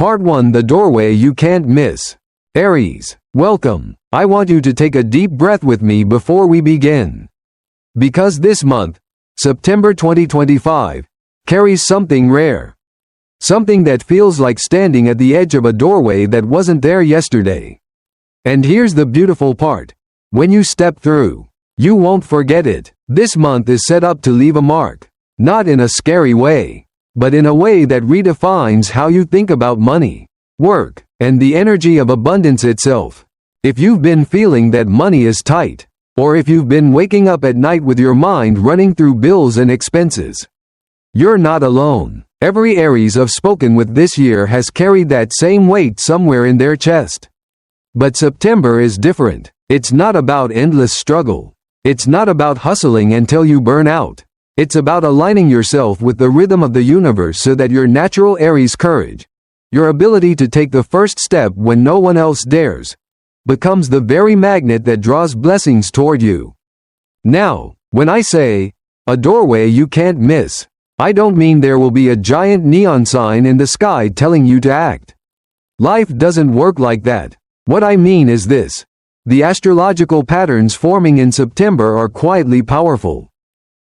Part 1: The Doorway You Can't Miss. Aries, welcome. I want you to take a deep breath with me before we begin. Because this month, September 2025, carries something rare. Something that feels like standing at the edge of a doorway that wasn't there yesterday. And here's the beautiful part. When you step through, you won't forget it. This month is set up to leave a mark. Not in a scary way, but in a way that redefines how you think about money, work, and the energy of abundance itself. If you've been feeling that money is tight, or if you've been waking up at night with your mind running through bills and expenses, you're not alone. Every Aries I've spoken with this year has carried that same weight somewhere in their chest. But September is different. It's not about endless struggle. It's not about hustling until you burn out. It's about aligning yourself with the rhythm of the universe so that your natural Aries courage, your ability to take the first step when no one else dares, becomes the very magnet that draws blessings toward you. Now, when I say, a doorway you can't miss, I don't mean there will be a giant neon sign in the sky telling you to act. Life doesn't work like that. What I mean is this. The astrological patterns forming in September are quietly powerful.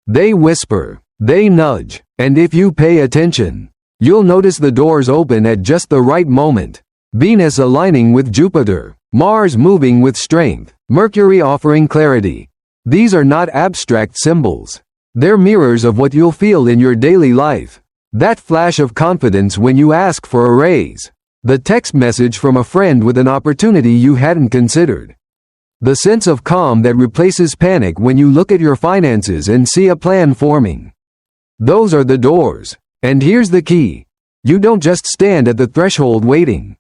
They whisper, they nudge, and if you pay attention, you'll notice the doors open at just the right moment. Venus aligning with Jupiter, Mars moving with strength, Mercury offering clarity. These are not abstract symbols. They're mirrors of what you'll feel in your daily life. That flash of confidence when you ask for a raise. The text message from a friend with an opportunity you hadn't considered. The sense of calm that replaces panic when you look at your finances and see a plan forming. Those are the doors. And here's the key. You don't just stand at the threshold waiting.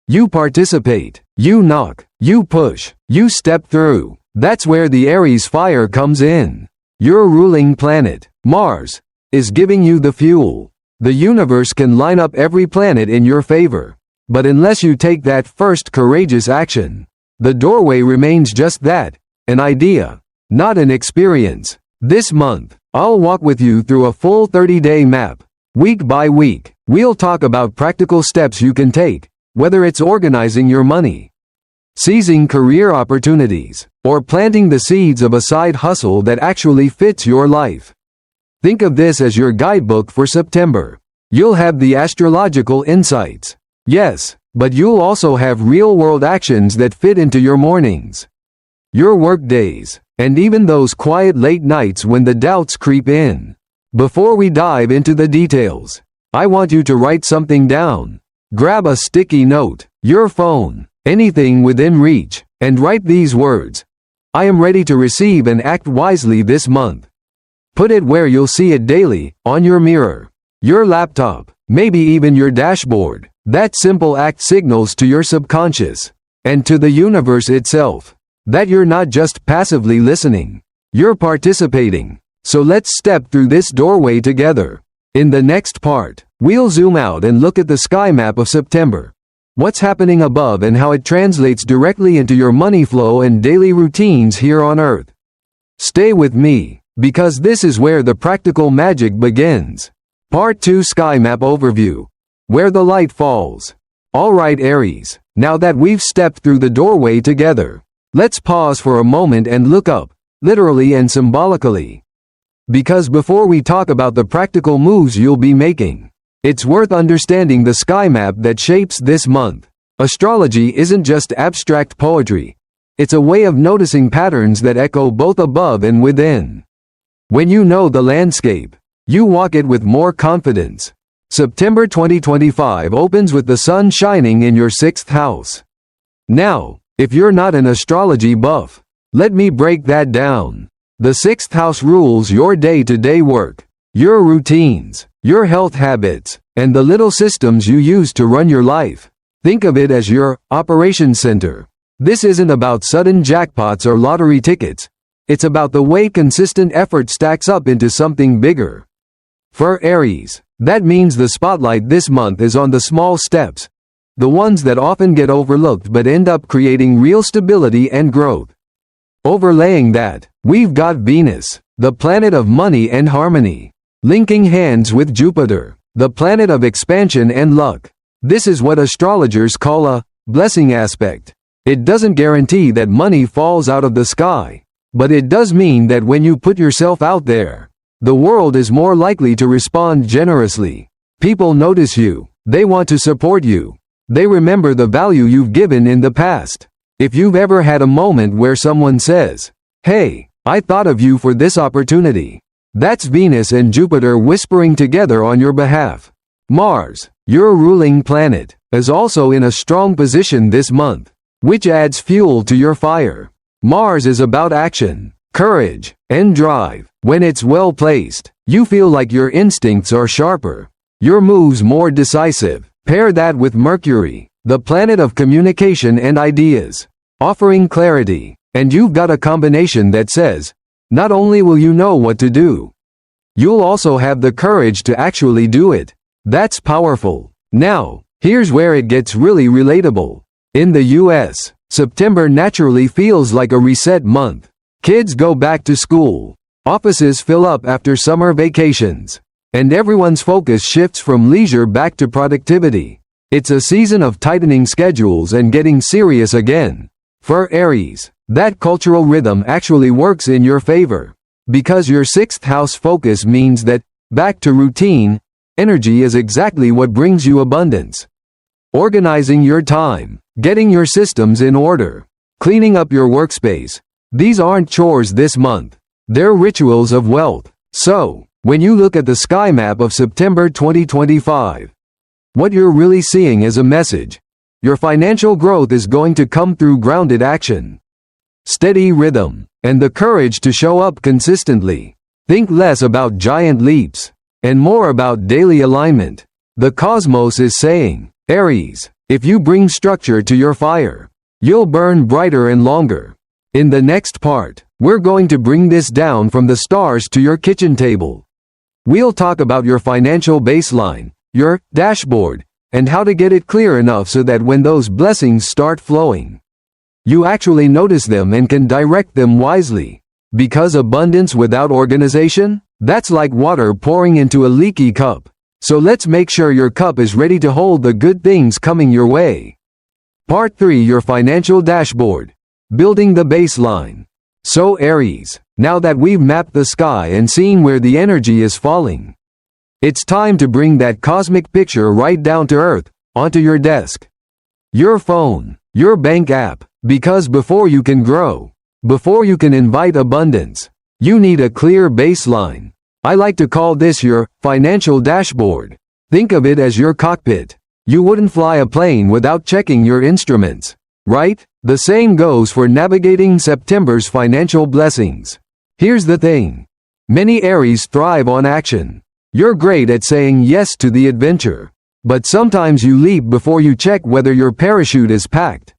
You participate. You knock. You push. You step through. That's where the Aries fire comes in. Your ruling planet, Mars, is giving you the fuel. The universe can line up every planet in your favor. But unless you take that first courageous action, the doorway remains just that, an idea, not an experience. This month, I'll walk with you through a full 30-day map. Week by week, we'll talk about practical steps you can take, whether it's organizing your money, seizing career opportunities, or planting the seeds of a side hustle that actually fits your life. Think of this as your guidebook for September. You'll have the astrological insights. Yes, but you'll also have real-world actions that fit into your mornings, your work days, and even those quiet late nights when the doubts creep in. Before we dive into the details, I want you to write something down. Grab a sticky note, your phone, anything within reach, and write these words. I am ready to receive and act wisely this month. Put it where you'll see it daily, on your mirror, your laptop, maybe even your dashboard. That simple act signals to your subconscious, and to the universe itself, that you're not just passively listening, you're participating. So let's step through this doorway together. In the next part, we'll zoom out and look at the sky map of September. What's happening above and how it translates directly into your money flow and daily routines here on Earth. Stay with me, because this is where the practical magic begins. Part 2: Sky Map Overview. Where the light falls. Alright Aries, now that we've stepped through the doorway together, let's pause for a moment and look up, literally and symbolically. Because before we talk about the practical moves you'll be making, it's worth understanding the sky map that shapes this month. Astrology isn't just abstract poetry. It's a way of noticing patterns that echo both above and within. When you know the landscape, you walk it with more confidence. September 2025 opens with the sun shining in your 6th house. Now, if you're not an astrology buff, let me break that down. The 6th house rules your day-to-day work, your routines, your health habits, and the little systems you use to run your life. Think of it as your operations center. This isn't about sudden jackpots or lottery tickets. It's about the way consistent effort stacks up into something bigger. For Aries, that means the spotlight this month is on the small steps, the ones that often get overlooked but end up creating real stability and growth. Overlaying that, we've got Venus, the planet of money and harmony, linking hands with Jupiter, the planet of expansion and luck. This is what astrologers call a blessing aspect. It doesn't guarantee that money falls out of the sky, but it does mean that when you put yourself out there, the world is more likely to respond generously. People notice you. They want to support you. They remember the value you've given in the past. If you've ever had a moment where someone says, "Hey, I thought of you for this opportunity," that's Venus and Jupiter whispering together on your behalf. Mars, your ruling planet, is also in a strong position this month, which adds fuel to your fire. Mars is about action, courage, and drive. When it's well placed, you feel like your instincts are sharper, your moves more decisive. Pair that with Mercury, the planet of communication and ideas, offering clarity, and you've got a combination that says, not only will you know what to do, you'll also have the courage to actually do it. That's powerful. Now, here's where it gets really relatable. In the US, September naturally feels like a reset month. Kids go back to school, offices fill up after summer vacations, and everyone's focus shifts from leisure back to productivity. It's a season of tightening schedules and getting serious again. For Aries, that cultural rhythm actually works in your favor, because your sixth house focus means that, back to routine, energy is exactly what brings you abundance. Organizing your time, getting your systems in order, cleaning up your workspace. These aren't chores this month. They're rituals of wealth. So, when you look at the sky map of September 2025, what you're really seeing is a message. Your financial growth is going to come through grounded action, steady rhythm, and the courage to show up consistently. Think less about giant leaps, and more about daily alignment. The cosmos is saying, Aries, if you bring structure to your fire, you'll burn brighter and longer. In the next part, we're going to bring this down from the stars to your kitchen table. We'll talk about your financial baseline, your dashboard, and how to get it clear enough so that when those blessings start flowing, you actually notice them and can direct them wisely. Because abundance without organization? That's like water pouring into a leaky cup. So let's make sure your cup is ready to hold the good things coming your way. Part 3: Your financial dashboard. Building the baseline. So Aries, now that we've mapped the sky and seen where the energy is falling, it's time to bring that cosmic picture right down to earth, onto your desk, your phone, your bank app, because before you can grow, before you can invite abundance, you need a clear baseline. I like to call this your financial dashboard. Think of it as your cockpit. You wouldn't fly a plane without checking your instruments, right? The same goes for navigating September's financial blessings. Here's the thing. Many Aries thrive on action. You're great at saying yes to the adventure, but sometimes you leap before you check whether your parachute is packed.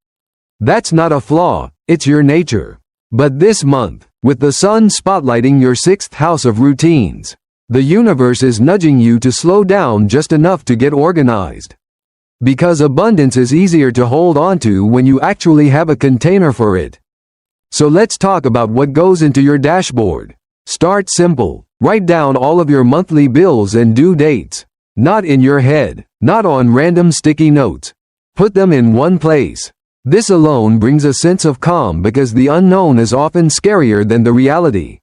That's not a flaw, it's your nature. But this month, with the sun spotlighting your sixth house of routines, the universe is nudging you to slow down just enough to get organized. Because abundance is easier to hold onto when you actually have a container for it. So let's talk about what goes into your dashboard. Start simple. Write down all of your monthly bills and due dates. Not in your head, not on random sticky notes. Put them in one place. This alone brings a sense of calm because the unknown is often scarier than the reality.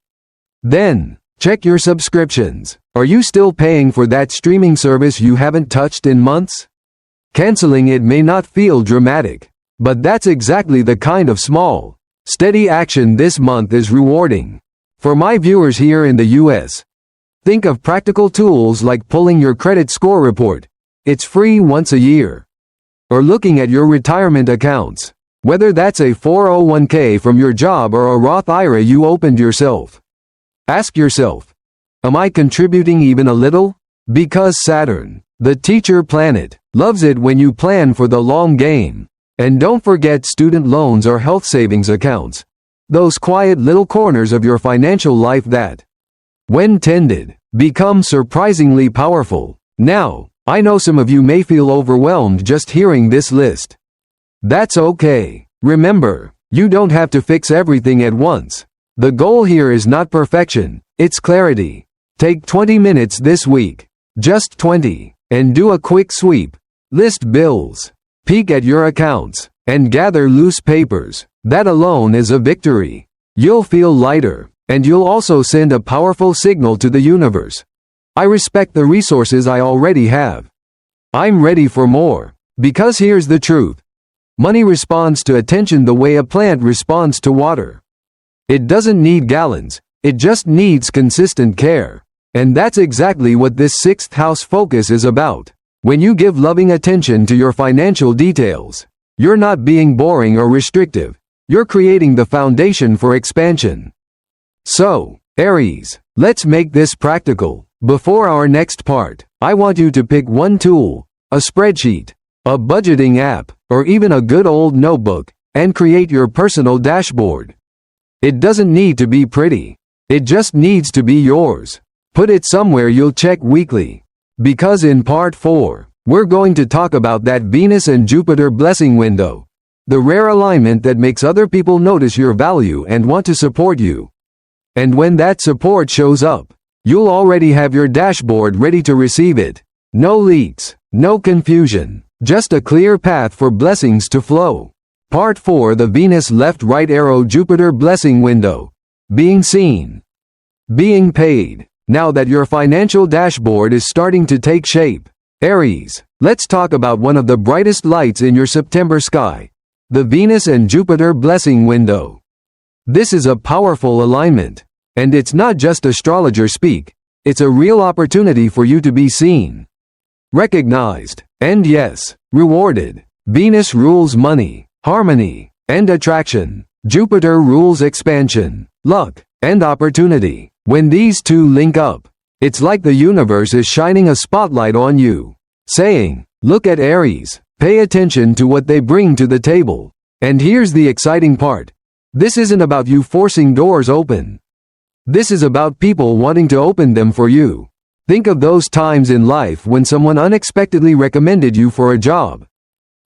Then, check your subscriptions. Are you still paying for that streaming service you haven't touched in months? Canceling it may not feel dramatic, but that's exactly the kind of small, steady action this month is rewarding. For my viewers here in the US, think of practical tools like pulling your credit score report. It's free once a year. Or looking at your retirement accounts, whether that's a 401k from your job or a Roth IRA you opened yourself. Ask yourself, am I contributing even a little? Because Saturn, the teacher planet, loves it when you plan for the long game. And don't forget student loans or health savings accounts. Those quiet little corners of your financial life that, when tended, become surprisingly powerful. Now, I know some of you may feel overwhelmed just hearing this list. That's okay. Remember, you don't have to fix everything at once. The goal here is not perfection, it's clarity. Take 20 minutes this week, just 20, and do a quick sweep. List bills, peek at your accounts, and gather loose papers. That alone is a victory. You'll feel lighter, and you'll also send a powerful signal to the universe. I respect the resources I already have. I'm ready for more. Because here's the truth. Money responds to attention the way a plant responds to water. It doesn't need gallons, it just needs consistent care. And that's exactly what this sixth house focus is about. When you give loving attention to your financial details, you're not being boring or restrictive. You're creating the foundation for expansion. So, Aries, let's make this practical. Before our next part, I want you to pick one tool, a spreadsheet, a budgeting app, or even a good old notebook, and create your personal dashboard. It doesn't need to be pretty. It just needs to be yours. Put it somewhere you'll check weekly. Because in part 4, we're going to talk about that Venus and Jupiter blessing window. The rare alignment that makes other people notice your value and want to support you. And when that support shows up, you'll already have your dashboard ready to receive it. No leaks, no confusion, just a clear path for blessings to flow. Part 4, the Venus left-right arrow Jupiter blessing window. Being seen. Being paid. Now that your financial dashboard is starting to take shape, Aries, let's talk about one of the brightest lights in your September sky. The Venus and Jupiter blessing window. This is a powerful alignment. And it's not just astrologer speak, it's a real opportunity for you to be seen, recognized, and yes, rewarded. Venus rules money, harmony, and attraction. Jupiter rules expansion, luck, and opportunity. When these two link up, it's like the universe is shining a spotlight on you, saying, look at Aries, pay attention to what they bring to the table. And here's the exciting part. This isn't about you forcing doors open. This is about people wanting to open them for you. Think of those times in life when someone unexpectedly recommended you for a job,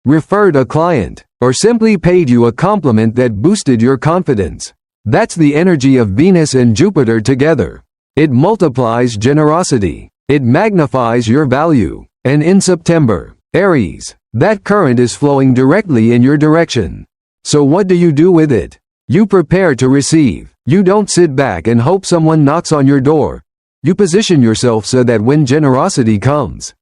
referred a client, or simply paid you a compliment that boosted your confidence. That's the energy of Venus and Jupiter together. It multiplies generosity. It magnifies your value. And in September, Aries, that current is flowing directly in your direction. So what do you do with it? You prepare to receive. You don't sit back and hope someone knocks on your door. You position yourself so that when generosity comes,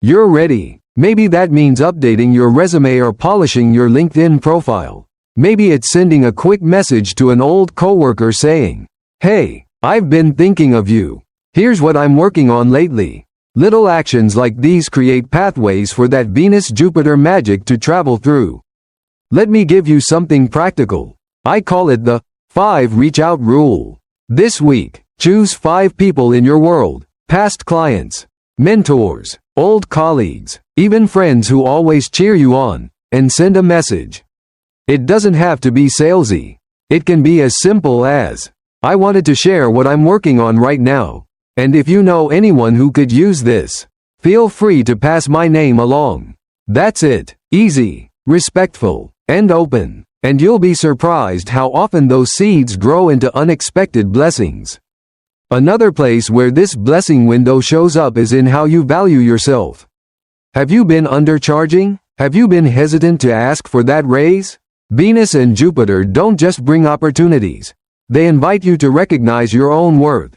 you're ready. Maybe that means updating your resume or polishing your LinkedIn profile. Maybe it's sending a quick message to an old coworker saying, hey, I've been thinking of you. Here's what I'm working on lately. Little actions like these create pathways for that Venus-Jupiter magic to travel through. Let me give you something practical. I call it the 5 reach out rule. This week, choose 5 people in your world, past clients, mentors, old colleagues, even friends who always cheer you on, and send a message. It doesn't have to be salesy. It can be as simple as, I wanted to share what I'm working on right now, and if you know anyone who could use this, feel free to pass my name along. That's it. Easy, respectful, and open. And you'll be surprised how often those seeds grow into unexpected blessings. Another place where this blessing window shows up is in how you value yourself. Have you been undercharging? Have you been hesitant to ask for that raise? Venus and Jupiter don't just bring opportunities. They invite you to recognize your own worth.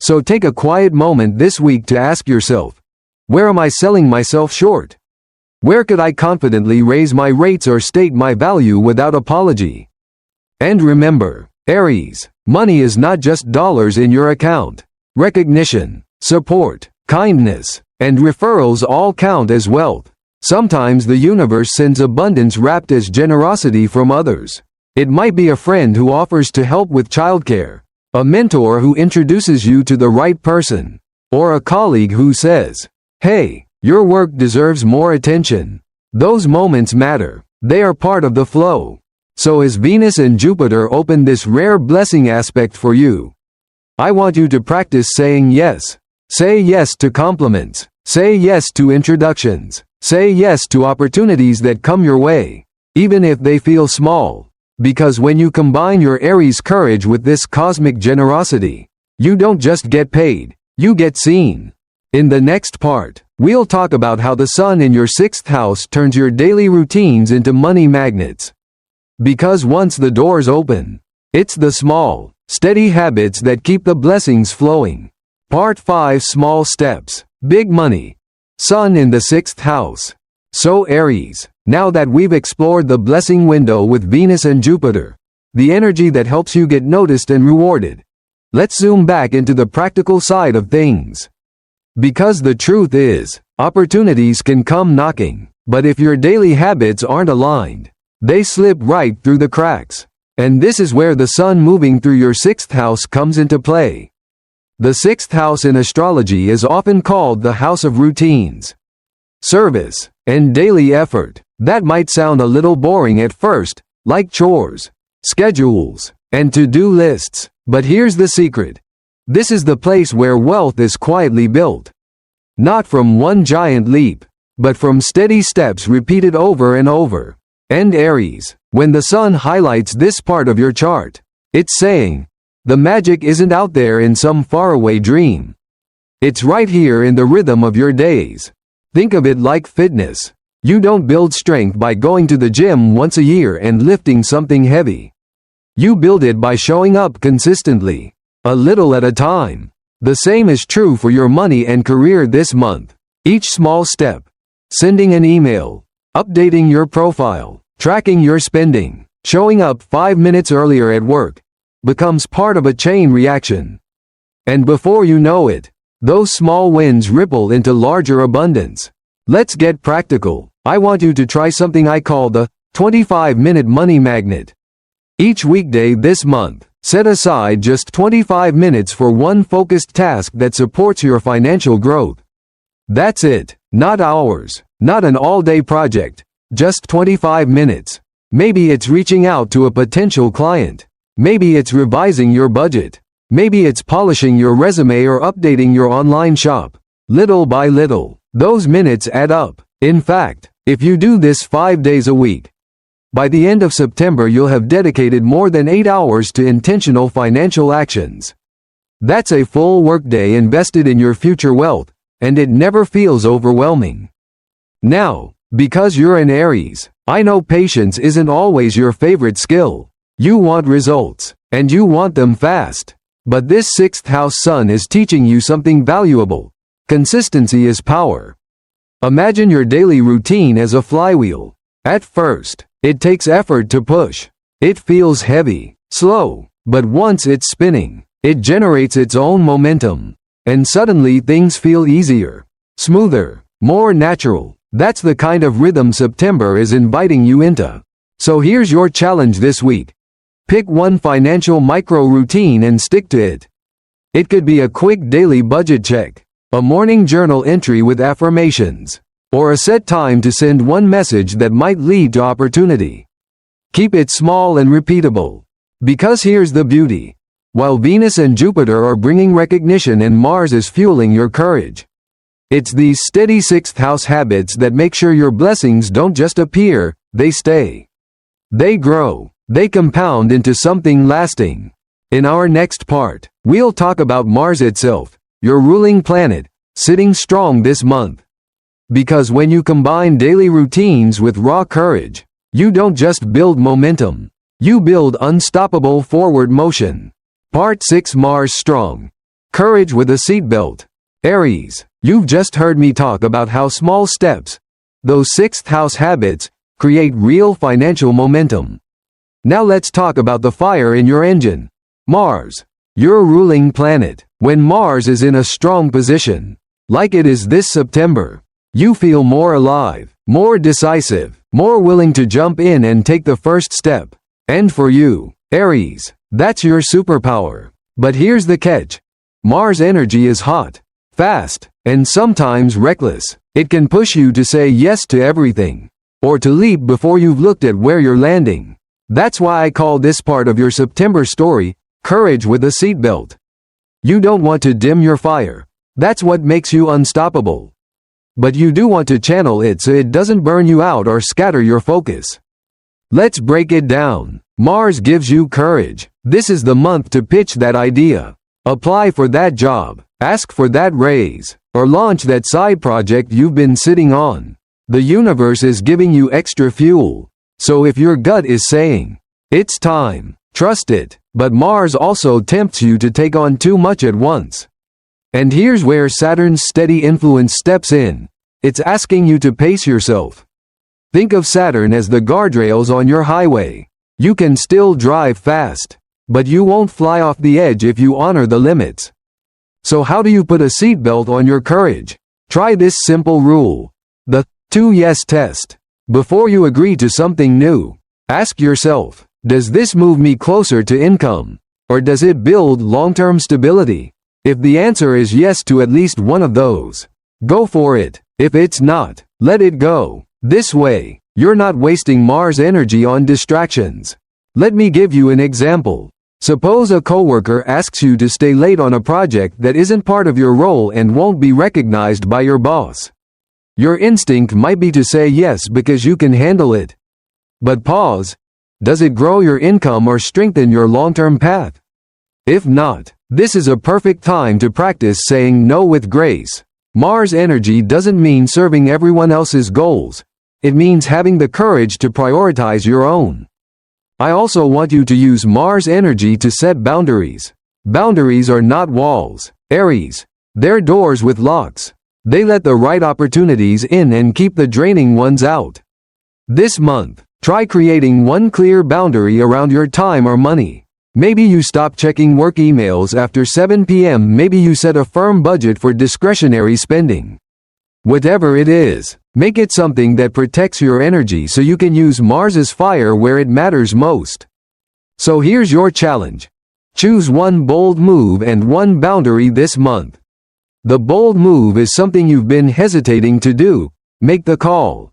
So take a quiet moment this week to ask yourself, where am I selling myself short? Where could I confidently raise my rates or state my value without apology? And remember, Aries, money is not just dollars in your account. Recognition, support, kindness, and referrals all count as wealth. Sometimes the universe sends abundance wrapped as generosity from others. It might be a friend who offers to help with childcare, a mentor who introduces you to the right person, or a colleague who says, hey, your work deserves more attention. Those moments matter. They are part of the flow. So as Venus and Jupiter open this rare blessing aspect for you, I want you to practice saying yes. Say yes to compliments. Say yes to introductions. Say yes to opportunities that come your way, even if they feel small. Because when you combine your Aries courage with this cosmic generosity, you don't just get paid, you get seen. In the next part, we'll talk about how the sun in your 6th house turns your daily routines into money magnets. Because once the doors open, it's the small, steady habits that keep the blessings flowing. Part 5: Small Steps, Big Money. Sun in the 6th house. So Aries, now that we've explored the blessing window with Venus and Jupiter, the energy that helps you get noticed and rewarded, let's zoom back into the practical side of things. Because the truth is, opportunities can come knocking, but if your daily habits aren't aligned, they slip right through the cracks. And this is where the sun moving through your 6th house comes into play. The 6th house in astrology is often called the house of routines, service, and daily effort. That might sound a little boring at first, like chores, schedules, and to-do lists, but here's the secret. This is the place where wealth is quietly built. Not from one giant leap, but from steady steps repeated over and over. And Aries, when the sun highlights this part of your chart, it's saying, the magic isn't out there in some faraway dream. It's right here in the rhythm of your days. Think of it like fitness. You don't build strength by going to the gym once a year and lifting something heavy. You build it by showing up consistently, a little at a time. The same is true for your money and career this month. Each small step, sending an email, updating your profile, tracking your spending, showing up 5 minutes earlier at work, becomes part of a chain reaction. And before you know it, those small wins ripple into larger abundance. Let's get practical. I want you to try something I call the 25-minute money magnet. Each weekday this month, set aside just 25 minutes for one focused task that supports your financial growth. That's it, not hours, not an all-day project, just 25 minutes. Maybe it's reaching out to a potential client. Maybe it's revising your budget. Maybe it's polishing your resume or updating your online shop. Little by little, those minutes add up. In fact, if you do this 5 days a week, by the end of September you'll have dedicated more than 8 hours to intentional financial actions. That's a full workday invested in your future wealth, and it never feels overwhelming. Now, because you're an Aries, I know patience isn't always your favorite skill. You want results, and you want them fast. But this 6th house sun is teaching you something valuable. Consistency is power. Imagine your daily routine as a flywheel. At first, it takes effort to push. It feels heavy, slow, but once it's spinning, it generates its own momentum. And suddenly things feel easier, smoother, more natural. That's the kind of rhythm September is inviting you into. So here's your challenge this week. Pick one financial micro-routine and stick to it. It could be a quick daily budget check, a morning journal entry with affirmations, or a set time to send one message that might lead to opportunity. Keep it small and repeatable. Because here's the beauty. While Venus and Jupiter are bringing recognition and Mars is fueling your courage, it's these steady 6th house habits that make sure your blessings don't just appear, they stay. They grow. They compound into something lasting. In our next part, we'll talk about Mars itself, your ruling planet, sitting strong this month. Because when you combine daily routines with raw courage, you don't just build momentum, you build unstoppable forward motion. Part 6: Mars strong. Courage with a seatbelt. Aries, you've just heard me talk about how small steps, those 6th house habits, create real financial momentum. Now let's talk about the fire in your engine. Mars, your ruling planet. When Mars is in a strong position, like it is this September, you feel more alive, more decisive, more willing to jump in and take the first step. And for you, Aries, that's your superpower. But here's the catch. Mars energy is hot, fast, and sometimes reckless. It can push you to say yes to everything, or to leap before you've looked at where you're landing. That's why I call this part of your September story, Courage with a Seatbelt. You don't want to dim your fire. That's what makes you unstoppable. But you do want to channel it so it doesn't burn you out or scatter your focus. Let's break it down. Mars gives you courage. This is the month to pitch that idea. Apply for that job. Ask for that raise. or launch that side project you've been sitting on. The universe is giving you extra fuel. So if your gut is saying, "It's time," trust it. But Mars also tempts you to take on too much at once. And here's where Saturn's steady influence steps in. It's asking you to pace yourself. Think of Saturn as the guardrails on your highway. You can still drive fast, but you won't fly off the edge if you honor the limits. So how do you put a seatbelt on your courage? Try this simple rule. The 2 yes test. Before you agree to something new, ask yourself, does this move me closer to income? Or does it build long-term stability? If the answer is yes to at least one of those, go for it. If it's not, let it go. This way, you're not wasting Mars energy on distractions. Let me give you an example. Suppose a coworker asks you to stay late on a project that isn't part of your role and won't be recognized by your boss. Your instinct might be to say yes because you can handle it. But pause. Does it grow your income or strengthen your long-term path? If not, this is a perfect time to practice saying no with grace. Mars energy doesn't mean serving everyone else's goals. It means having the courage to prioritize your own. I also want you to use Mars energy to set boundaries. Boundaries are not walls, Aries. They're doors with locks. They let the right opportunities in and keep the draining ones out. This month, try creating one clear boundary around your time or money. Maybe you stop checking work emails after 7 p.m. Maybe you set a firm budget for discretionary spending. Whatever it is, make it something that protects your energy so you can use Mars's fire where it matters most. So here's your challenge. Choose one bold move and one boundary this month. The bold move is something you've been hesitating to do. Make the call.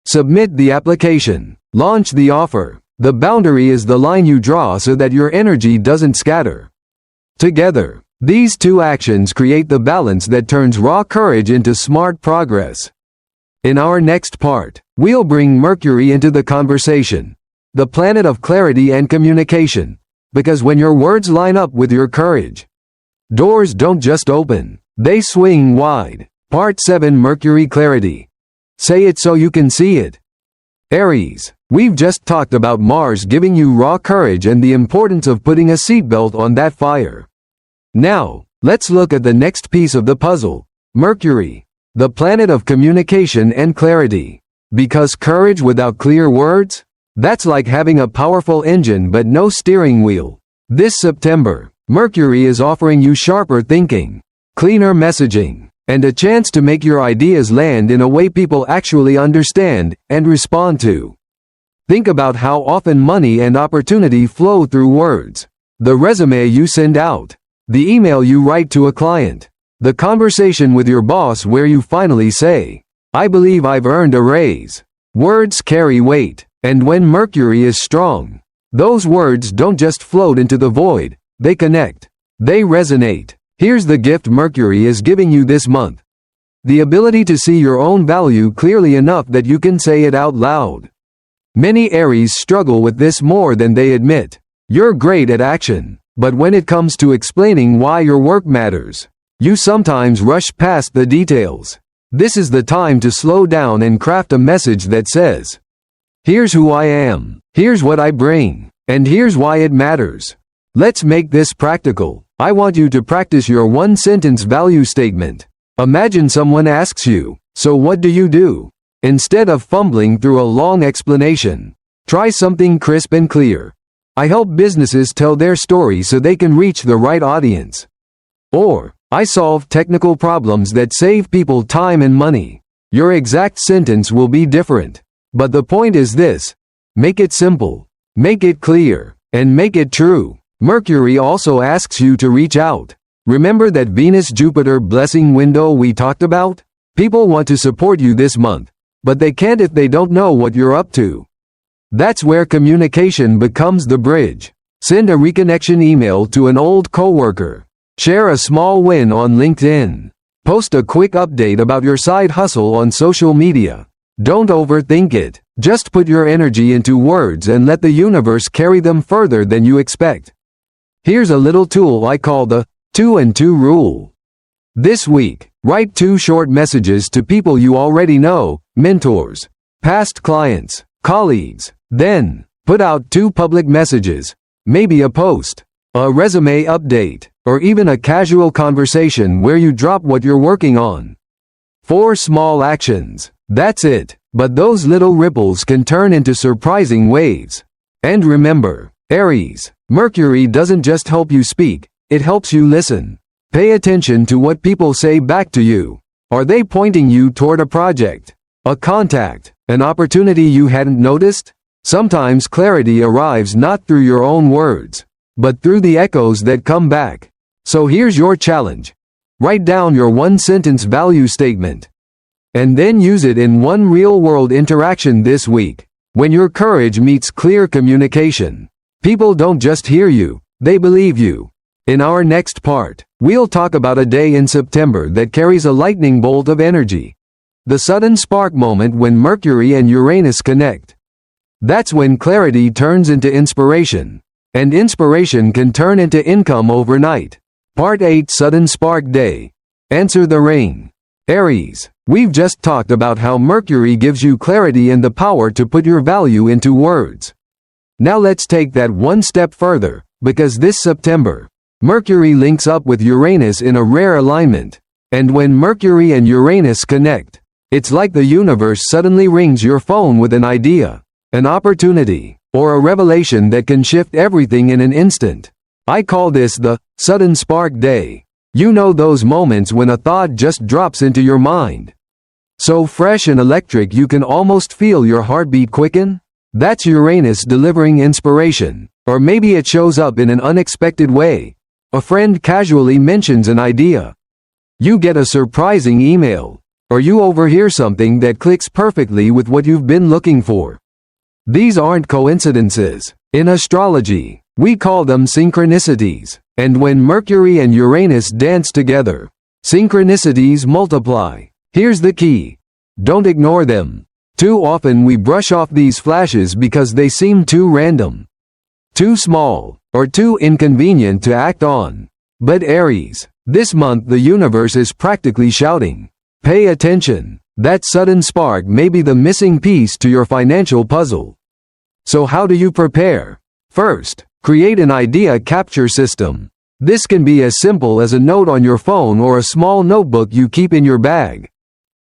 Submit the application. Launch the offer. The boundary is the line you draw so that your energy doesn't scatter. Together, these two actions create the balance that turns raw courage into smart progress. In our next part, we'll bring Mercury into the conversation, the planet of clarity and communication, because when your words line up with your courage, doors don't just open, they swing wide. Part 7 Mercury Clarity. Say it so you can see it. Aries, we've just talked about Mars giving you raw courage and the importance of putting a seatbelt on that fire. Now, let's look at the next piece of the puzzle, Mercury, the planet of communication and clarity. Because courage without clear words? That's like having a powerful engine but no steering wheel. This September, Mercury is offering you sharper thinking, cleaner messaging, and a chance to make your ideas land in a way people actually understand and respond to. Think about how often money and opportunity flow through words. The resume you send out, the email you write to a client, the conversation with your boss where you finally say, "I believe I've earned a raise." Words carry weight, and when Mercury is strong, those words don't just float into the void, they connect. They resonate. Here's the gift Mercury is giving you this month. The ability to see your own value clearly enough that you can say it out loud. Many Aries struggle with this more than they admit. You're great at action, but when it comes to explaining why your work matters, you sometimes rush past the details. This is the time to slow down and craft a message that says, "Here's who I am, here's what I bring, and here's why it matters." Let's make this practical. I want you to practice your one-sentence value statement. Imagine someone asks you, "So what do you do?" Instead of fumbling through a long explanation, try something crisp and clear. "I help businesses tell their story so they can reach the right audience." Or, "I solve technical problems that save people time and money." Your exact sentence will be different. But the point is this: make it simple, make it clear, and make it true. Mercury also asks you to reach out. Remember that Venus-Jupiter blessing window we talked about? People want to support you this month, but they can't if they don't know what you're up to. That's where communication becomes the bridge. Send a reconnection email to an old coworker. Share a small win on LinkedIn. Post a quick update about your side hustle on social media. Don't overthink it. Just put your energy into words and let the universe carry them further than you expect. Here's a little tool I call the 2 and 2 rule. This week, Write 2 short messages to people you already know, mentors, past clients, colleagues. Then, put out 2 public messages, maybe a post, a resume update, or even a casual conversation where you drop what you're working on. 4 small actions. That's it, but those little ripples can turn into surprising waves. And remember, Aries, Mercury doesn't just help you speak, it helps you listen. Pay attention to what people say back to you. Are they pointing you toward a project, a contact, an opportunity you hadn't noticed? Sometimes clarity arrives not through your own words, but through the echoes that come back. So here's your challenge. Write down your 1-sentence value statement, and then use it in one real-world interaction this week. When your courage meets clear communication, people don't just hear you, they believe you. In our next part, we'll talk about a day in September that carries a lightning bolt of energy. The sudden spark moment when Mercury and Uranus connect. That's when clarity turns into inspiration, and inspiration can turn into income overnight. Part 8, Sudden Spark Day. Answer the ring. Aries, we've just talked about how Mercury gives you clarity and the power to put your value into words. Now let's take that one step further, because this September, Mercury links up with Uranus in a rare alignment. And when Mercury and Uranus connect, it's like the universe suddenly rings your phone with an idea, an opportunity, or a revelation that can shift everything in an instant. I call this the sudden spark day. You know those moments when a thought just drops into your mind. So fresh and electric you can almost feel your heartbeat quicken? That's Uranus delivering inspiration. Or maybe it shows up in an unexpected way. A friend casually mentions an idea. You get a surprising email. Or you overhear something that clicks perfectly with what you've been looking for. These aren't coincidences. In astrology, we call them synchronicities. And when Mercury and Uranus dance together, synchronicities multiply. Here's the key. Don't ignore them. Too often we brush off these flashes because they seem too random, too small, or too inconvenient to act on. But Aries, this month the universe is practically shouting, pay attention. That sudden spark may be the missing piece to your financial puzzle. So how do you prepare? First, create an idea capture system. This can be as simple as a note on your phone or a small notebook you keep in your bag.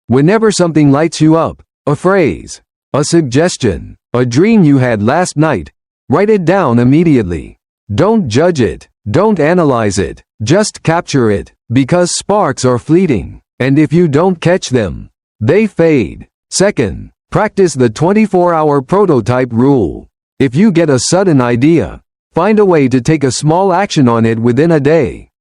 Whenever something lights you up, a phrase, a suggestion, a dream you had last night, write it down immediately. Don't judge it, don't analyze it, just capture it, because sparks are fleeting, and if you don't catch them, they fade. Second, practice the 24-hour prototype rule. If you get a sudden idea, find a way to take a small action on it within a day.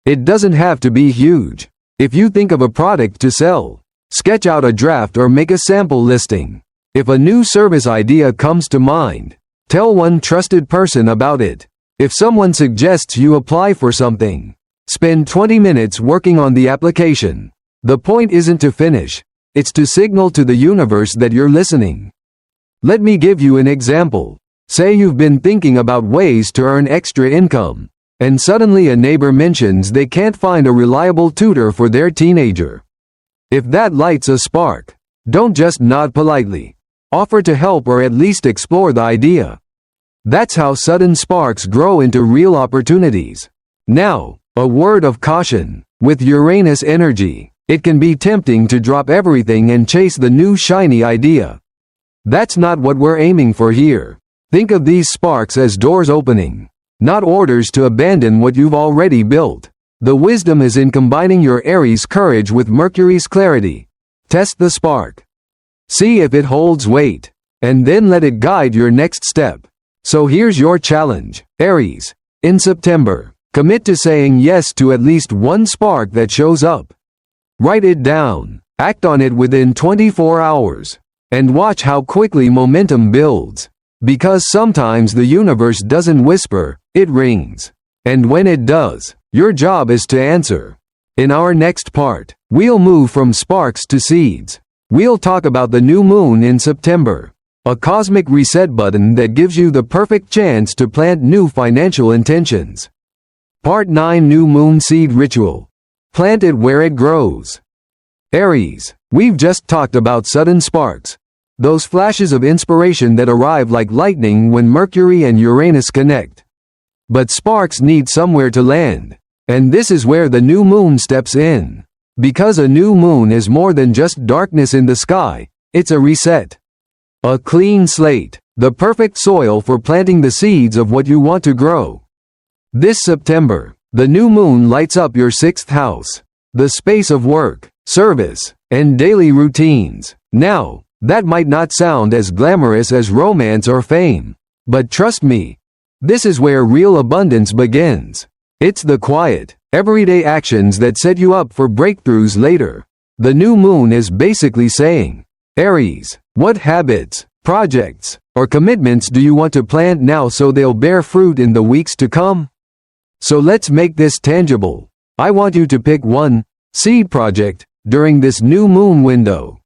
It doesn't have to be huge. If you think of a product to sell, sketch out a draft or make a sample listing. If a new service idea comes to mind, tell one trusted person about it. If someone suggests you apply for something, spend 20 minutes working on the application. The point isn't to finish, it's to signal to the universe that you're listening. Let me give you an example. Say you've been thinking about ways to earn extra income, and suddenly a neighbor mentions they can't find a reliable tutor for their teenager. If that lights a spark, don't just nod politely. Offer to help or at least explore the idea. That's how sudden sparks grow into real opportunities. Now, a word of caution. With Uranus energy, it can be tempting to drop everything and chase the new shiny idea. That's not what we're aiming for here. Think of these sparks as doors opening, not orders to abandon what you've already built. The wisdom is in combining your Aries courage with Mercury's clarity. Test the spark. See if it holds weight, and then let it guide your next step. So here's your challenge, Aries. In September, commit to saying yes to at least one spark that shows up. Write it down, act on it within 24 hours, and watch how quickly momentum builds. Because sometimes the universe doesn't whisper, it rings. And when it does, your job is to answer. In our next part, we'll move from sparks to seeds. We'll talk about the new moon in September, a cosmic reset button that gives you the perfect chance to plant new financial intentions. Part 9, New Moon Seed Ritual. Plant it where it grows. Aries, we've just talked about sudden sparks. Those flashes of inspiration that arrive like lightning when Mercury and Uranus connect. But sparks need somewhere to land. And this is where the new moon steps in. Because a new moon is more than just darkness in the sky, it's a reset. A clean slate, the perfect soil for planting the seeds of what you want to grow. This September, the new moon lights up your 6th house, the space of work, service, and daily routines. Now, that might not sound as glamorous as romance or fame, but trust me, this is where real abundance begins. It's the quiet, everyday actions that set you up for breakthroughs later. The new moon is basically saying, Aries, what habits, projects, or commitments do you want to plant now so they'll bear fruit in the weeks to come? So let's make this tangible. I want you to pick one seed project during this new moon window.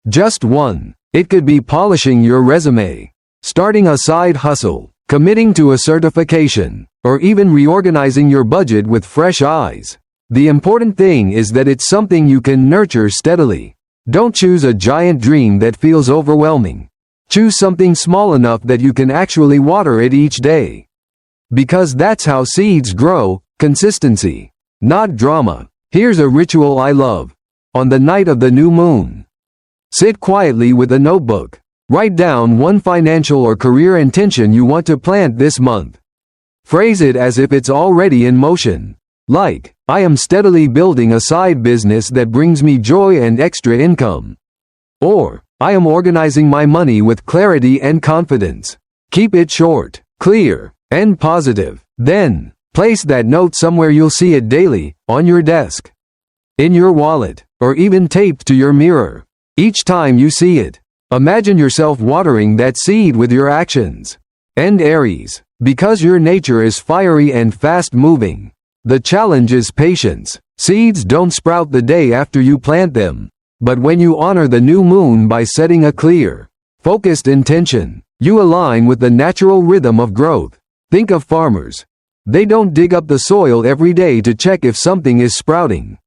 Just one. It could be polishing your resume, starting a side hustle, committing to a certification, or even reorganizing your budget with fresh eyes. The important thing is that it's something you can nurture steadily. Don't choose a giant dream that feels overwhelming. Choose something small enough that you can actually water it each day. Because that's how seeds grow, consistency, not drama. Here's a ritual I love. On the night of the new moon, sit quietly with a notebook. Write down one financial or career intention you want to plant this month. Phrase it as if it's already in motion. Like, I am steadily building a side business that brings me joy and extra income. Or, I am organizing my money with clarity and confidence. Keep it short, clear, and positive. Then, place that note somewhere you'll see it daily, on your desk, in your wallet, or even taped to your mirror. Each time you see it, imagine yourself watering that seed with your actions. And Aries, because your nature is fiery and fast-moving, the challenge is patience. Seeds don't sprout the day after you plant them. But when you honor the new moon by setting a clear, focused intention, you align with the natural rhythm of growth. Think of farmers. They don't dig up the soil every day to check if something is sprouting.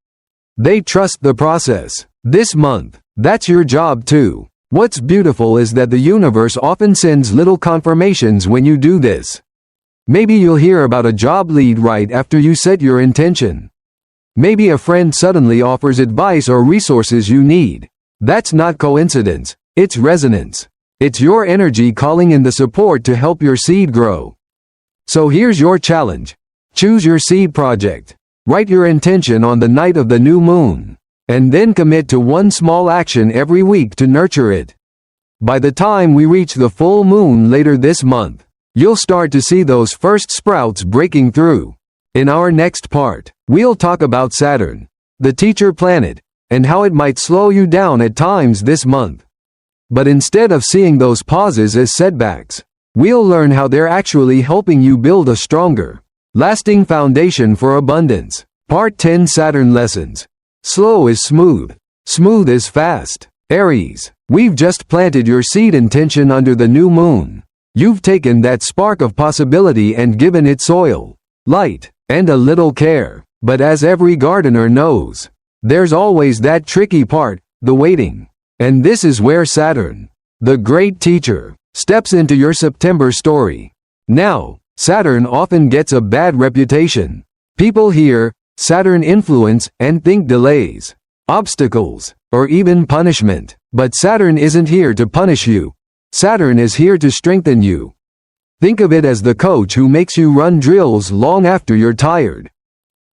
They trust the process. This month, that's your job too. What's beautiful is that the universe often sends little confirmations when you do this. Maybe you'll hear about a job lead right after you set your intention. Maybe a friend suddenly offers advice or resources you need. That's not coincidence, it's resonance. It's your energy calling in the support to help your seed grow. So here's your challenge. Choose your seed project. Write your intention on the night of the new moon. And then commit to one small action every week to nurture it. By the time we reach the full moon later this month, you'll start to see those first sprouts breaking through. In our next part, we'll talk about Saturn, the teacher planet, and how it might slow you down at times this month. But instead of seeing those pauses as setbacks, we'll learn how they're actually helping you build a stronger, lasting foundation for abundance. Part 10 Saturn Lessons. Slow is smooth. Smooth is fast. Aries, we've just planted your seed intention under the new moon. You've taken that spark of possibility and given it soil, light, and a little care. But as every gardener knows, there's always that tricky part, the waiting. And this is where Saturn, the great teacher, steps into your September story. Now, Saturn often gets a bad reputation. People hear Saturn influence and think delays, obstacles, or even punishment. But Saturn isn't here to punish you. Saturn is here to strengthen you. Think of it as the coach who makes you run drills long after you're tired.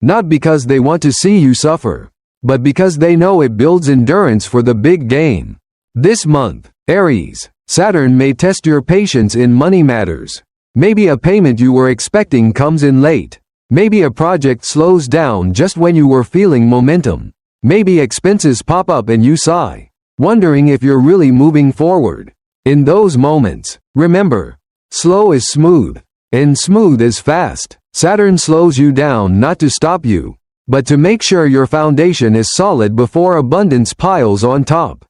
Not because they want to see you suffer, but because they know it builds endurance for the big game. This month, Aries, Saturn may test your patience in money matters. Maybe a payment you were expecting comes in late. Maybe a project slows down just when you were feeling momentum. Maybe expenses pop up and you sigh, wondering if you're really moving forward. In those moments, remember, slow is smooth, and smooth is fast. Saturn slows you down not to stop you, but to make sure your foundation is solid before abundance piles on top.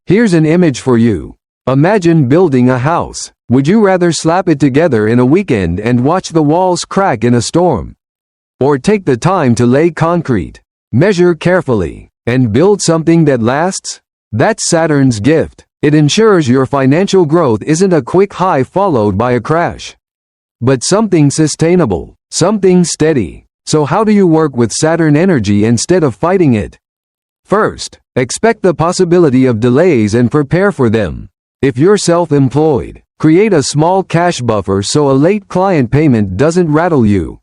Here's an image for you. Imagine building a house. Would you rather slap it together in a weekend and watch the walls crack in a storm? Or take the time to lay concrete, measure carefully, and build something that lasts? That's Saturn's gift. It ensures your financial growth isn't a quick high followed by a crash, but something sustainable, something steady. So how do you work with Saturn energy instead of fighting it? First, expect the possibility of delays and prepare for them. If you're self-employed, create a small cash buffer so a late client payment doesn't rattle you.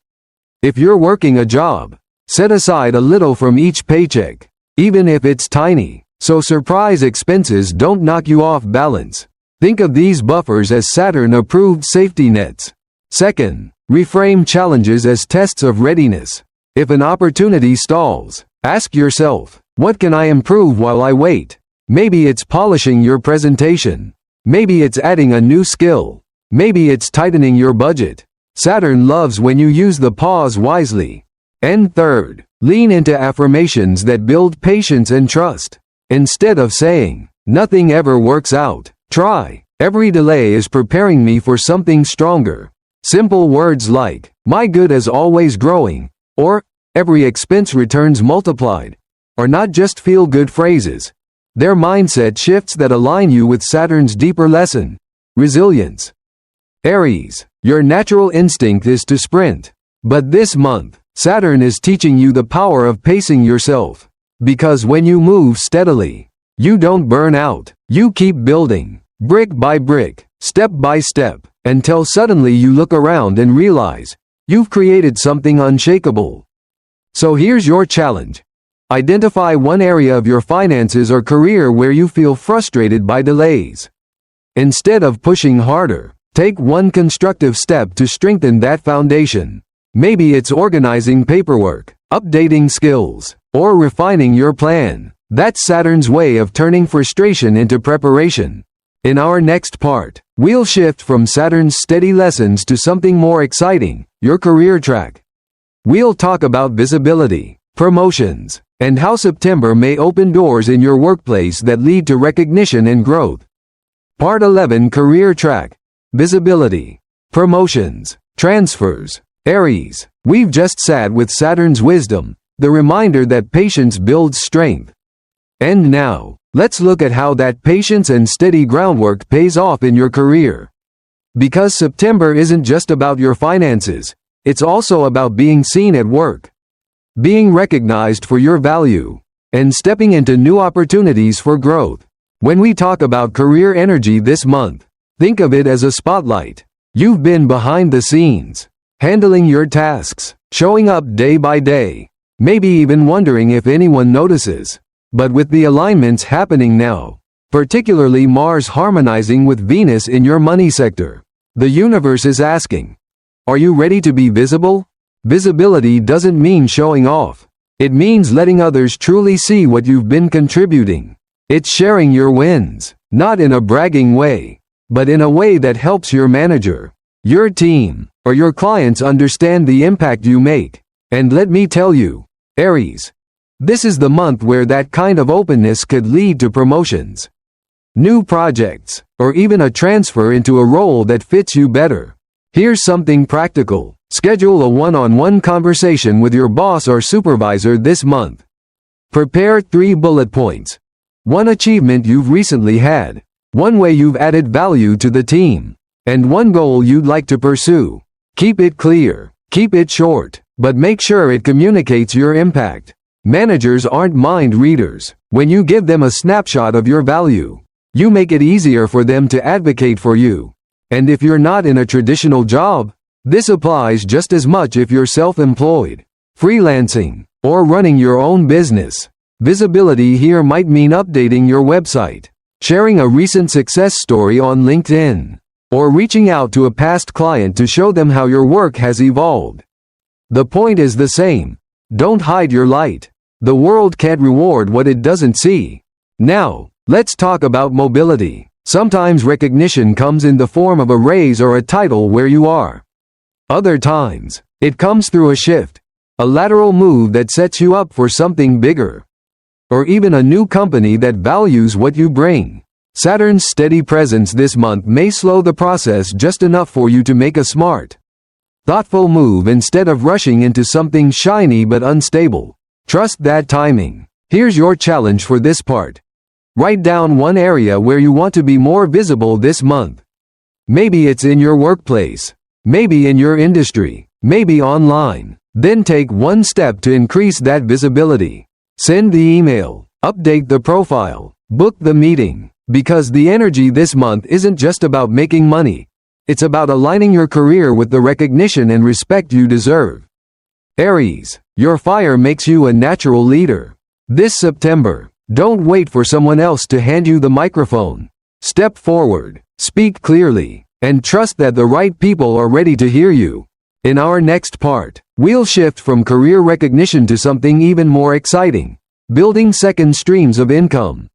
If you're working a job, set aside a little from each paycheck, even if it's tiny, so surprise expenses don't knock you off balance. Think of these buffers as Saturn-approved safety nets. Second, reframe challenges as tests of readiness. If an opportunity stalls, ask yourself, what can I improve while I wait? Maybe it's polishing your presentation. Maybe it's adding a new skill. Maybe it's tightening your budget. Saturn loves when you use the pause wisely. And third, lean into affirmations that build patience and trust. Instead of saying, nothing ever works out, try, every delay is preparing me for something stronger. Simple words like, my good is always growing, or, every expense returns multiplied, are not just feel-good phrases. They're mindset shifts that align you with Saturn's deeper lesson: resilience. Aries, your natural instinct is to sprint. But this month, Saturn is teaching you the power of pacing yourself. Because when you move steadily, you don't burn out. You keep building, brick by brick, step by step, until suddenly you look around and realize you've created something unshakable. So here's your challenge. Identify one area of your finances or career where you feel frustrated by delays. Instead of pushing harder, take one constructive step to strengthen that foundation. Maybe it's organizing paperwork, updating skills, or refining your plan. That's Saturn's way of turning frustration into preparation. In our next part, we'll shift from Saturn's steady lessons to something more exciting: your career track. We'll talk about visibility, promotions, and how September may open doors in your workplace that lead to recognition and growth. Part 11: Career Track. Visibility, promotions, transfers. Aries, we've just sat with Saturn's wisdom, the reminder that patience builds strength. And now, let's look at how that patience and steady groundwork pays off in your career. Because September isn't just about your finances, it's also about being seen at work, being recognized for your value, and stepping into new opportunities for growth. When we talk about career energy this month, think of it as a spotlight. You've been behind the scenes, handling your tasks, showing up day by day, maybe even wondering if anyone notices. But with the alignments happening now, particularly Mars harmonizing with Venus in your money sector, the universe is asking, are you ready to be visible? Visibility doesn't mean showing off. It means letting others truly see what you've been contributing. It's sharing your wins, not in a bragging way, but in a way that helps your manager, your team, or your clients understand the impact you make. And let me tell you, Aries, this is the month where that kind of openness could lead to promotions, new projects, or even a transfer into a role that fits you better. Here's something practical. Schedule a one-on-one conversation with your boss or supervisor this month. Prepare 3 bullet points. 1 achievement you've recently had, 1 way you've added value to the team, and 1 goal you'd like to pursue. Keep it clear, keep it short, but make sure it communicates your impact. Managers aren't mind readers. When you give them a snapshot of your value, you make it easier for them to advocate for you. And if you're not in a traditional job, this applies just as much if you're self-employed, freelancing, or running your own business. Visibility here might mean updating your website, sharing a recent success story on LinkedIn, or reaching out to a past client to show them how your work has evolved. The point is the same. Don't hide your light. The world can't reward what it doesn't see. Now, let's talk about mobility. Sometimes recognition comes in the form of a raise or a title where you are. Other times, it comes through a shift, a lateral move that sets you up for something bigger, or even a new company that values what you bring. Saturn's steady presence this month may slow the process just enough for you to make a smart, thoughtful move instead of rushing into something shiny but unstable. Trust that timing. Here's your challenge for this part. Write down one area where you want to be more visible this month. Maybe it's in your workplace. Maybe in your industry. Maybe online. Then take one step to increase that visibility. Send the email. Update the profile. Book the meeting. Because the energy this month isn't just about making money. It's about aligning your career with the recognition and respect you deserve. Aries, your fire makes you a natural leader. This September, don't wait for someone else to hand you the microphone. Step forward, speak clearly, and trust that the right people are ready to hear you. In our next part, we'll shift from career recognition to something even more exciting, building second streams of income.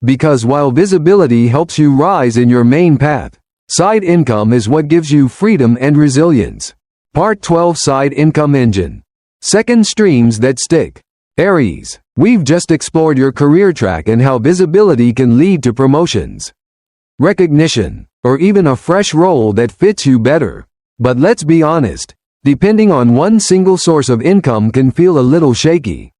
Because while visibility helps you rise in your main path, side income is what gives you freedom and resilience. Part 12, Side Income Engine. Second streams that stick. Aries, we've just explored your career track and how visibility can lead to promotions, recognition, or even a fresh role that fits you better. But let's be honest, depending on one single source of income can feel a little shaky.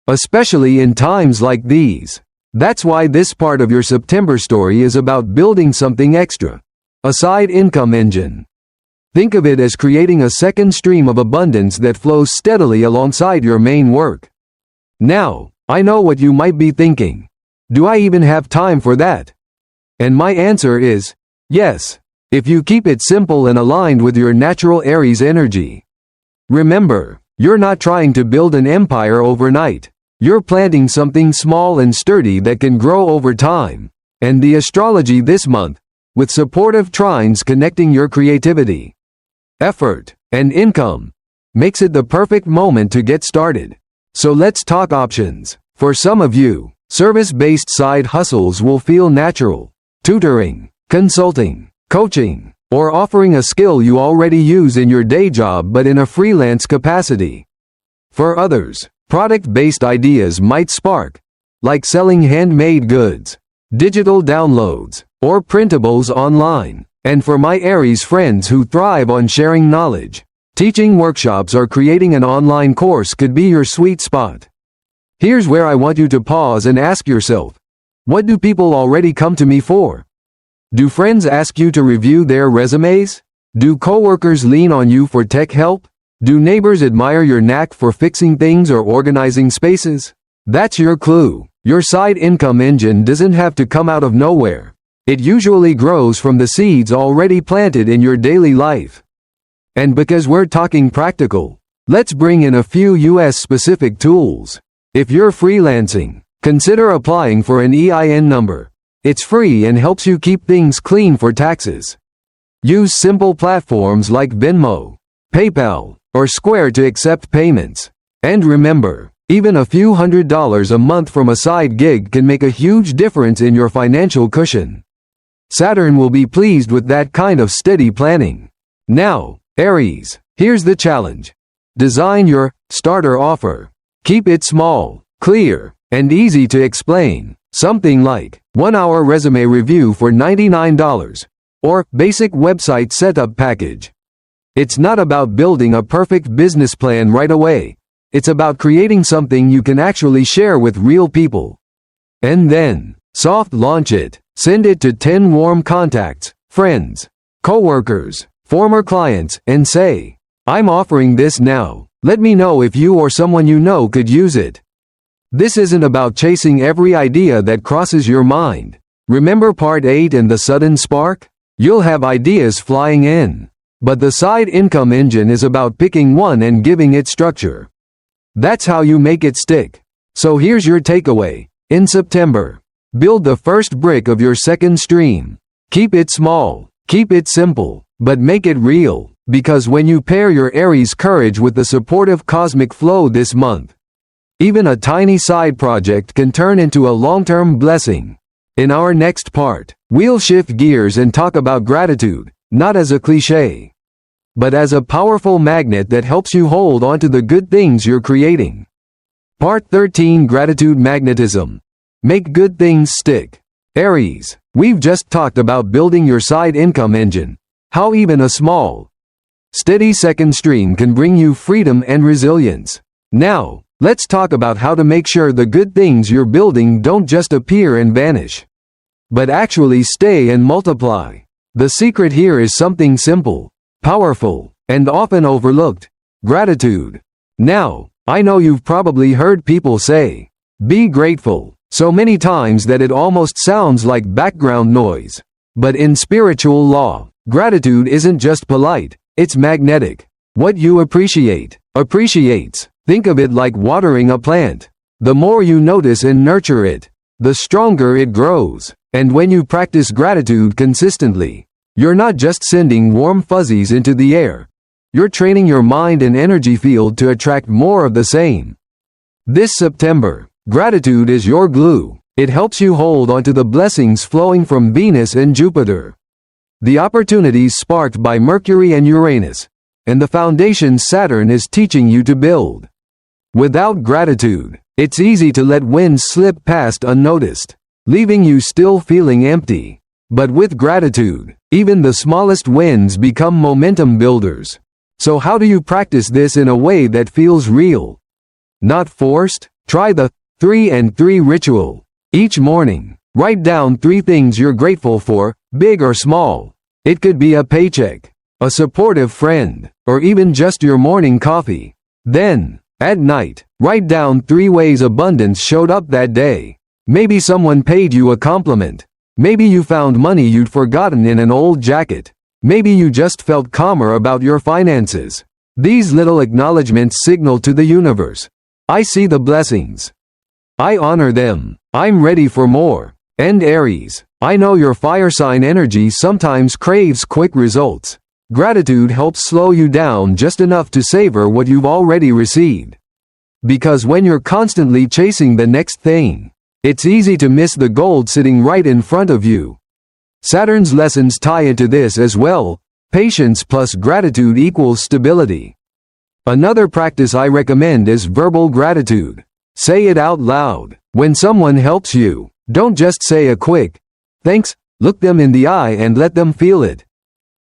Especially in times like these. That's why this part of your September story is about building something extra. A side income engine. Think of it as creating a second stream of abundance that flows steadily alongside your main work. Now, I know what you might be thinking. Do I even have time for that? And my answer is, yes, if you keep it simple and aligned with your natural Aries energy. Remember, you're not trying to build an empire overnight. You're planting something small and sturdy that can grow over time. And the astrology this month, with supportive trines connecting your creativity, effort, and income, makes it the perfect moment to get started. So let's talk options. For some of you, service-based side hustles will feel natural. Tutoring, consulting, coaching, or offering a skill you already use in your day job but in a freelance capacity. For others, product-based ideas might spark, like selling handmade goods, digital downloads, or printables online. And for my Aries friends who thrive on sharing knowledge, teaching workshops or creating an online course could be your sweet spot. Here's where I want you to pause and ask yourself, what do people already come to me for? Do friends ask you to review their resumes? Do coworkers lean on you for tech help? Do neighbors admire your knack for fixing things or organizing spaces? That's your clue. Your side income engine doesn't have to come out of nowhere. It usually grows from the seeds already planted in your daily life. And because we're talking practical, let's bring in a few US-specific tools. If you're freelancing, consider applying for an EIN number. It's free and helps you keep things clean for taxes. Use simple platforms like Venmo, PayPal, or Square to accept payments. And remember, even a few $100s a month from a side gig can make a huge difference in your financial cushion. Saturn will be pleased with that kind of steady planning. Now, Aries, here's the challenge. Design your starter offer. Keep it small, clear, and easy to explain. Something like 1-hour resume review for $99, or basic website setup package. It's not about building a perfect business plan right away. It's about creating something you can actually share with real people. And then, soft launch it. Send it to 10 warm contacts, friends, coworkers, former clients, and say, I'm offering this now. Let me know if you or someone you know could use it. This isn't about chasing every idea that crosses your mind. Remember part 8 and the sudden spark? You'll have ideas flying in. But the side income engine is about picking one and giving it structure. That's how you make it stick. So here's your takeaway. In September, build the first brick of your second stream. Keep it small, keep it simple, but make it real, because when you pair your Aries courage with the supportive cosmic flow this month, even a tiny side project can turn into a long-term blessing. In our next part, we'll shift gears and talk about gratitude, not as a cliche, but as a powerful magnet that helps you hold on to the good things you're creating. Part 13, Gratitude Magnetism. Make good things stick. Aries, we've just talked about building your side income engine, how even a small, steady second stream can bring you freedom and resilience. Now, let's talk about how to make sure the good things you're building don't just appear and vanish, but actually stay and multiply. The secret here is something simple, powerful, and often overlooked: gratitude. Now, I know you've probably heard people say, "Be grateful," so many times that it almost sounds like background noise. But in spiritual law, gratitude isn't just polite, it's magnetic. What you appreciate, appreciates. Think of it like watering a plant. The more you notice and nurture it, the stronger it grows. And when you practice gratitude consistently, you're not just sending warm fuzzies into the air. You're training your mind and energy field to attract more of the same. This September, gratitude is your glue. It helps you hold onto the blessings flowing from Venus and Jupiter, the opportunities sparked by Mercury and Uranus, and the foundations Saturn is teaching you to build. Without gratitude, it's easy to let wins slip past unnoticed, leaving you still feeling empty. But with gratitude, even the smallest wins become momentum builders. So how do you practice this in a way that feels real, not forced? Try the 3 and 3 ritual. Each morning, write down 3 things you're grateful for, big or small. It could be a paycheck, a supportive friend, or even just your morning coffee. Then, at night, write down 3 ways abundance showed up that day. Maybe someone paid you a compliment. Maybe you found money you'd forgotten in an old jacket. Maybe you just felt calmer about your finances. These little acknowledgments signal to the universe, I see the blessings. I honor them. I'm ready for more. And Aries, I know your fire sign energy sometimes craves quick results. Gratitude helps slow you down just enough to savor what you've already received. Because when you're constantly chasing the next thing, it's easy to miss the gold sitting right in front of you. Saturn's lessons tie into this as well. Patience plus gratitude equals stability. Another practice I recommend is verbal gratitude. Say it out loud. When someone helps you, don't just say a quick, thanks, look them in the eye and let them feel it.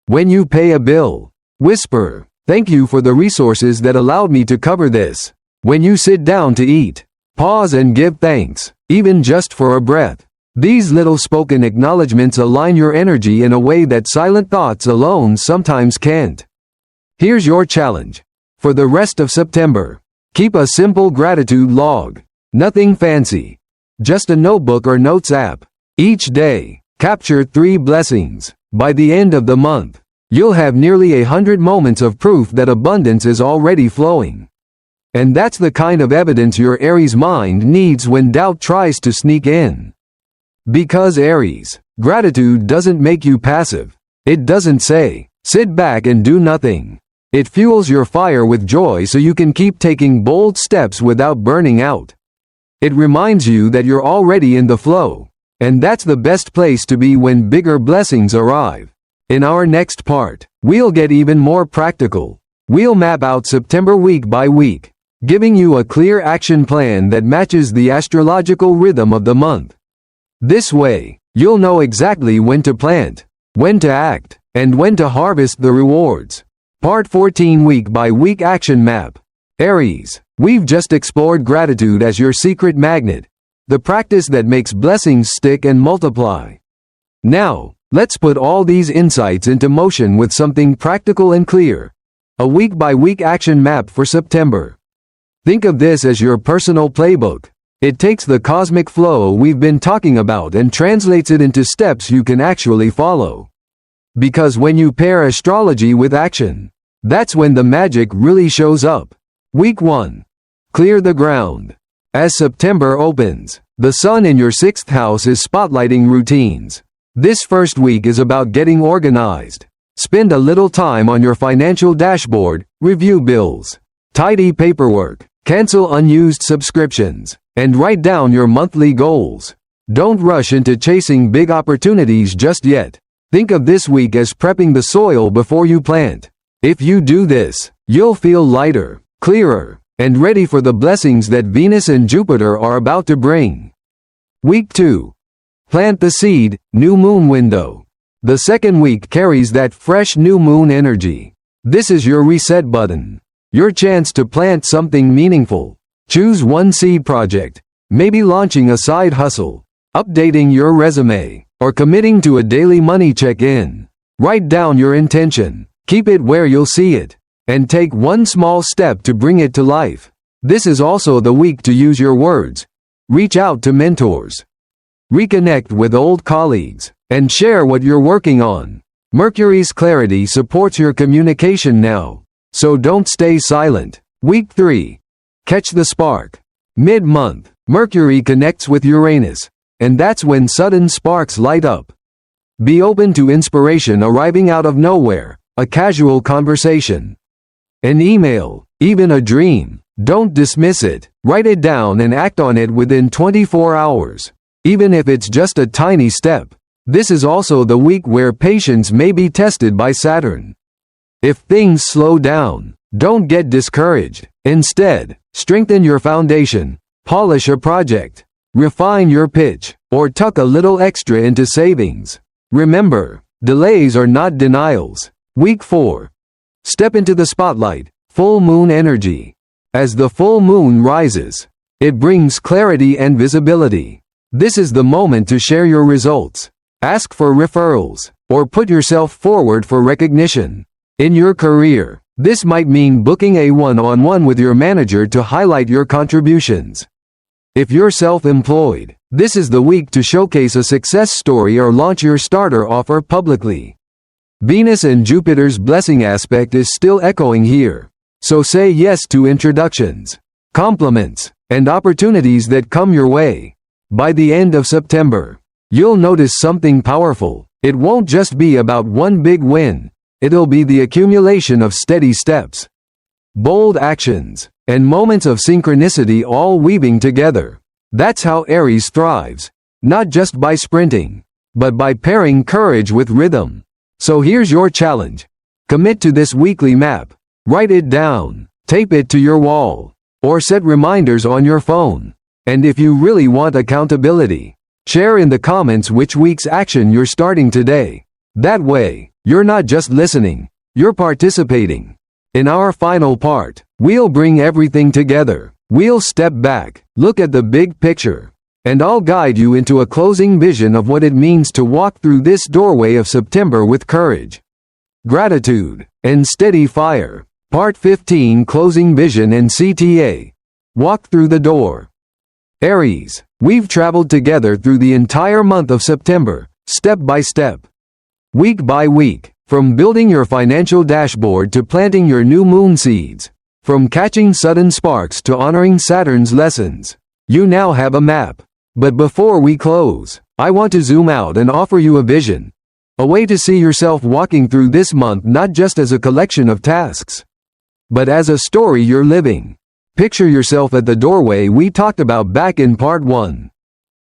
When you pay a bill, whisper, thank you for the resources that allowed me to cover this. When you sit down to eat, pause and give thanks, even just for a breath. These little spoken acknowledgments align your energy in a way that silent thoughts alone sometimes can't. Here's your challenge. For the rest of September, keep a simple gratitude log. Nothing fancy. Just a notebook or notes app. Each day, capture 3 blessings. By the end of the month, you'll have nearly 100 moments of proof that abundance is already flowing. And that's the kind of evidence your Aries mind needs when doubt tries to sneak in. Because Aries, gratitude doesn't make you passive. It doesn't say, sit back and do nothing. It fuels your fire with joy so you can keep taking bold steps without burning out. It reminds you that you're already in the flow, and that's the best place to be when bigger blessings arrive. In our next part, we'll get even more practical. We'll map out September week by week, giving you a clear action plan that matches the astrological rhythm of the month. This way, you'll know exactly when to plant, when to act, and when to harvest the rewards. Part 14 Week by Week Action Map. Aries, we've just explored gratitude as your secret magnet, the practice that makes blessings stick and multiply. Now, let's put all these insights into motion with something practical and clear. A week-by-week action map for September. Think of this as your personal playbook. It takes the cosmic flow we've been talking about and translates it into steps you can actually follow. Because when you pair astrology with action, that's when the magic really shows up. Week 1. Clear the ground. As September opens, the sun in your 6th house is spotlighting routines. This first week is about getting organized. Spend a little time on your financial dashboard, review bills, tidy paperwork, cancel unused subscriptions, and write down your monthly goals. Don't rush into chasing big opportunities just yet. Think of this week as prepping the soil before you plant. If you do this, you'll feel lighter, clearer, and ready for the blessings that Venus and Jupiter are about to bring. Week 2. Plant the seed, new moon window. The second week carries that fresh new moon energy. This is your reset button. Your chance to plant something meaningful. Choose one seed project, maybe launching a side hustle, updating your resume, or committing to a daily money check-in. Write down your intention, keep it where you'll see it, and take one small step to bring it to life. This is also the week to use your words. Reach out to mentors, reconnect with old colleagues, and share what you're working on. Mercury's clarity supports your communication now, so don't stay silent. Week 3. Catch the spark. Mid-month, Mercury connects with Uranus, and that's when sudden sparks light up. Be open to inspiration arriving out of nowhere, a casual conversation, an email, even a dream. Don't dismiss it. Write it down and act on it within 24 hours. Even if it's just a tiny step. This is also the week where patience may be tested by Saturn. If things slow down, don't get discouraged. Instead, strengthen your foundation, polish a project, refine your pitch, or tuck a little extra into savings. Remember, delays are not denials. Week 4. Step into the spotlight, full moon energy. As the full moon rises, it brings clarity and visibility. This is the moment to share your results, ask for referrals, or put yourself forward for recognition. In your career, this might mean booking a one-on-one with your manager to highlight your contributions. If you're self-employed, this is the week to showcase a success story or launch your starter offer publicly. Venus and Jupiter's blessing aspect is still echoing here. So say yes to introductions, compliments, and opportunities that come your way. By the end of September, you'll notice something powerful. It won't just be about one big win. It'll be the accumulation of steady steps, bold actions, and moments of synchronicity all weaving together. That's how Aries thrives, not just by sprinting, but by pairing courage with rhythm. So here's your challenge. Commit to this weekly map. Write it down, tape it to your wall, or set reminders on your phone. And if you really want accountability, share in the comments which week's action you're starting today. That way, you're not just listening, you're participating. In our final part, we'll bring everything together. We'll step back, look at the big picture, and I'll guide you into a closing vision of what it means to walk through this doorway of September with courage, gratitude, and steady fire. Part 15, Closing Vision and CTA. Walk through the door. Aries, we've traveled together through the entire month of September, step by step, week by week, from building your financial dashboard to planting your new moon seeds, from catching sudden sparks to honoring Saturn's lessons. You now have a map. But before we close, I want to zoom out and offer you a vision, a way to see yourself walking through this month not just as a collection of tasks, but as a story you're living. Picture yourself at the doorway we talked about back in part 1.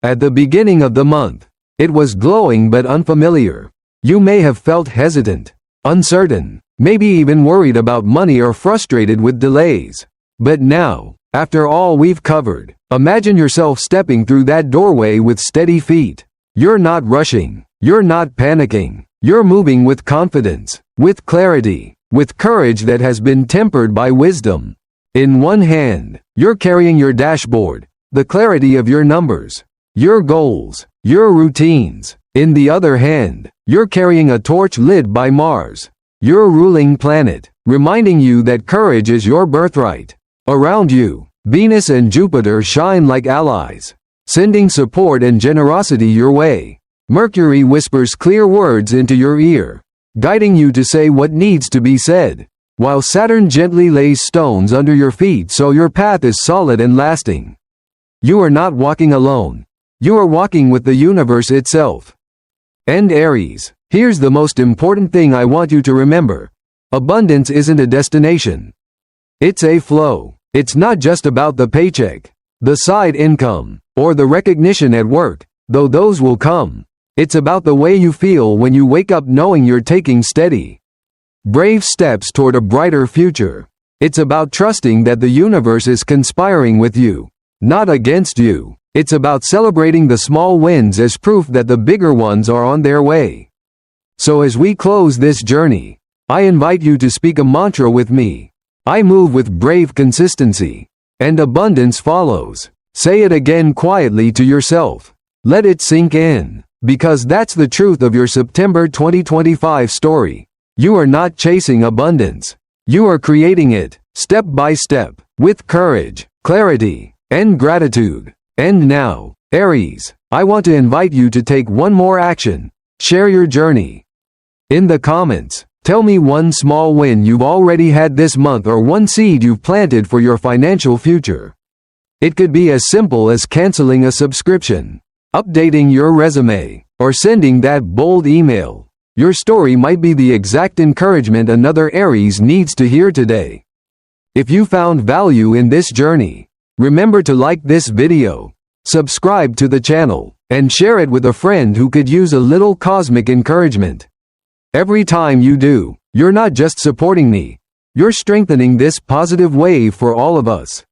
At the beginning of the month, it was glowing but unfamiliar. You may have felt hesitant, uncertain, maybe even worried about money or frustrated with delays. But now, after all we've covered, imagine yourself stepping through that doorway with steady feet. You're not rushing, you're not panicking, you're moving with confidence, with clarity, with courage that has been tempered by wisdom. In one hand, you're carrying your dashboard, the clarity of your numbers, your goals, your routines. In the other hand, you're carrying a torch lit by Mars, your ruling planet, reminding you that courage is your birthright. Around you, Venus and Jupiter shine like allies, sending support and generosity your way. Mercury whispers clear words into your ear, guiding you to say what needs to be said, while Saturn gently lays stones under your feet so your path is solid and lasting. You are not walking alone. You are walking with the universe itself. And Aries, here's the most important thing I want you to remember. Abundance isn't a destination. It's a flow. It's not just about the paycheck, the side income, or the recognition at work, though those will come. It's about the way you feel when you wake up knowing you're taking steady, brave steps toward a brighter future. It's about trusting that the universe is conspiring with you, not against you. It's about celebrating the small wins as proof that the bigger ones are on their way. So as we close this journey, I invite you to speak a mantra with me. I move with brave consistency. and abundance follows. Say it again quietly to yourself. Let it sink in, because that's the truth of your September 2025 story. You are not chasing abundance. You are creating it, step by step, with courage, clarity, and gratitude. And now, Aries, I want to invite you to take one more action. Share your journey. In the comments, tell me one small win you've already had this month or one seed you've planted for your financial future. It could be as simple as canceling a subscription, updating your resume, or sending that bold email. Your story might be the exact encouragement another Aries needs to hear today. If you found value in this journey, remember to like this video, subscribe to the channel, and share it with a friend who could use a little cosmic encouragement. Every time you do, you're not just supporting me, you're strengthening this positive wave for all of us.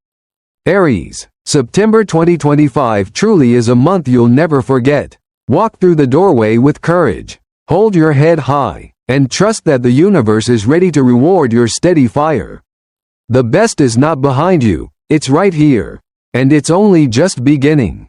Aries, September 2025 truly is a month you'll never forget. Walk through the doorway with courage, hold your head high, and trust that the universe is ready to reward your steady fire. The best is not behind you, it's right here, and it's only just beginning.